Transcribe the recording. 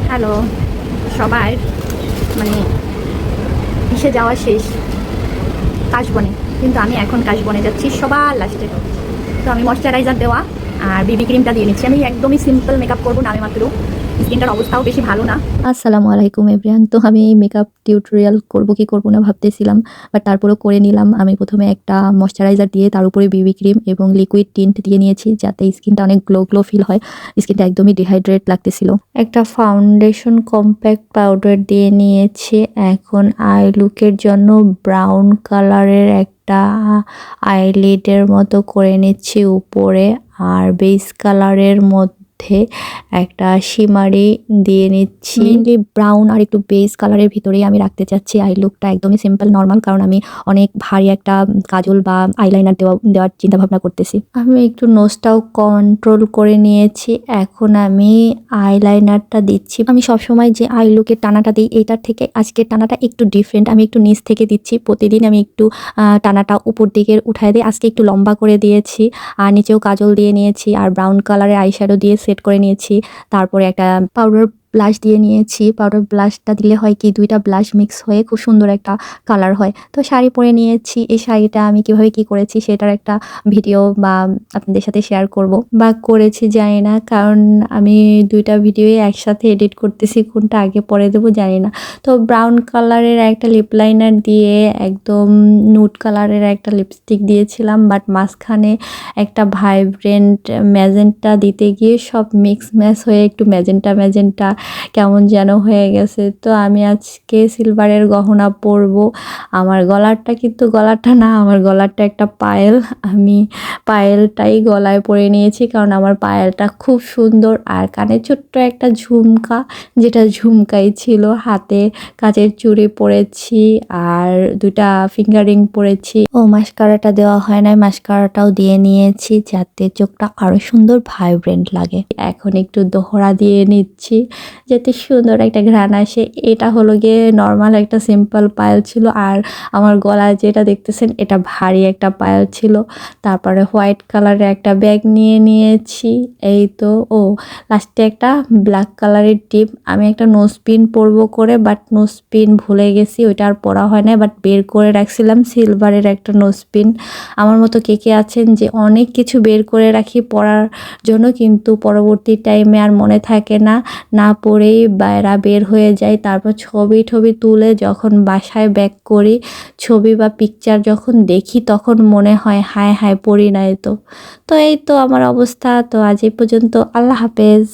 Hello সবার, মানে কিসে যাওয়া শেষ, কাশবনে। কিন্তু আমি এখন কাশবনে যাচ্ছি সবার লাস্টে। তো আমি ময়শ্চারাইজার দেওয়া আর বিবি ক্রিমটা দিয়ে নিচ্ছি। আমি একদমই সিম্পল মেকআপ করবো নামে মাত্র, স্কিনটার অবস্থাও বেশি ভালো না। আসসালামু আলাইকুম এভরিওয়ান। তো আমি মেকআপ টিউটোরিয়াল করব কি করব না ভাবতেছিলাম, বাট তারপরেও করে নিলাম। আমি প্রথমে একটা ময়শ্চারাইজার দিয়ে তার উপরে বিবি ক্রিম এবং লিকুইড টিন্ট দিয়ে নিয়েছি, যাতে স্কিনটা অনেক গ্লো গ্লো ফিল হয়। স্কিনটা একদমই ডিহাইড্রেট লাগতেছিল। একটা ফাউন্ডেশন কম্প্যাক্ট পাউডার দিয়ে নিয়েছি। এখন আই লুকের জন্য ব্রাউন কালারের একটা আইলিডের মতো করে নিচ্ছি উপরে, আর বেস কালারের মধ্যে একটা শিমারি দিয়ে নিচ্ছি। মেইনলি ব্রাউন আর একটু বেস কালারের ভিতরেই আমি রাখতে চাচ্ছি আই লুকটা, একদমই সিম্পল নর্মাল, কারণ আমি অনেক ভারী একটা কাজল বা আইলাইনার দেওয়ার চিন্তা ভাবনা করতেছি। আমি একটু নোজটাও কন্ট্রোল করে নিয়েছি। এখন আমি আইলাইনারটা দিচ্ছি। আমি সবসময় যে আই লুকের টানাটা দিই, এটার থেকে আজকের টানাটা একটু ডিফারেন্ট। আমি একটু নিচ থেকে দিচ্ছি। প্রতিদিন আমি একটু টানাটা উপর দিকে উঠায় দিই, আজকে একটু লম্বা করে দিয়েছি। আর নিচেও কাজল দিয়ে নিয়েছি, আর ব্রাউন কালারের আইশ্যাডো দিয়ে সেট করে নিয়েছি। তারপরে একটা পাউডার ব্লাশ দিয়ে নিয়েছি। পাউডার ব্লাশটা দিলে হয় কি, দুইটা ব্লাশ মিক্স হয়ে খুব সুন্দর একটা কালার হয়। তো শাড়ি পরে নিয়েছি। এই শাড়িটা আমি কিভাবে কি করেছি সেটার একটা ভিডিও বা আপনাদের সাথে শেয়ার করব, বা করেছি জানি না, কারণ আমি দুইটা ভিডিওই একসাথে এডিট করতেছি, কোনটা আগে পরে দেবো জানি না। তো ব্রাউন কালারের একটা লিপ লাইনার দিয়ে একদম নুড কালারের একটা লিপস্টিক দিয়েছিলাম, বাট মাঝখানে একটা ভাইব্রেন্ট ম্যাজেন্টা দিতে গিয়ে সব মিক্স ম্যাচ হয়ে একটু ম্যাজেন্টা কেমন যেন হয়ে গেছে। তো আমি আজকে সিলভারের গহনা পরবো। আমার গলারটা কিন্তু গলারটা না, আমার গলারটা একটা পায়েল। আমি পায়েলটাই গলায় পরে নিয়েছি, কারণ আমার পায়েলটা খুব সুন্দর। আর কানে ছোট্ট একটা ঝুমকা, যেটা ঝুমকাই ছিল। হাতে কাচের চুড়ি পরেছি, আর দুটা ফিঙ্গার রিং পরেছি। ও মাস্কারাটা দেওয়া হয় না, মাস্কারাটাও দিয়ে নিয়েছি, যাতে চোখটা আরো সুন্দর ভাইব্রেন্ট লাগে। এখন একটু দোহরা দিয়ে নিচ্ছি, যাতে সুন্দর একটা ঘ্রাণ আসে। এটা হলো গিয়ে নর্মাল একটা সিম্পল পায়েল ছিল, আর আমার গলায় যেটা দেখতেছেন এটা ভারী একটা পায়েল ছিল। তারপরে হোয়াইট কালারের একটা ব্যাগ নিয়ে নিয়েছি। এই তো, ও লাস্টে একটা ব্ল্যাক কালারের টিপ। আমি একটা নোজপিন পরবো করে, বাট নোজপিন ভুলে গেছি, ওইটা আর পরা হয় না, বাট বের করে রাখছিলাম সিলভারের একটা নোজপিন। আমার মতো কে কে আছেন যে অনেক কিছু বের করে রাখি পরার জন্য, কিন্তু পরবর্তী টাইমে আর মনে থাকে না, না পরেই বের হয়ে যায়। তারপর ছবি তুলে যখন বাসায় ব্যাক করি, ছবি বা পিকচার যখন দেখি, তখন মনে হয় হায় হায় পরি নাই তো। তো এই তো আমার অবস্থা। তো আজ এই পর্যন্ত, আল্লাহ হাফেজ।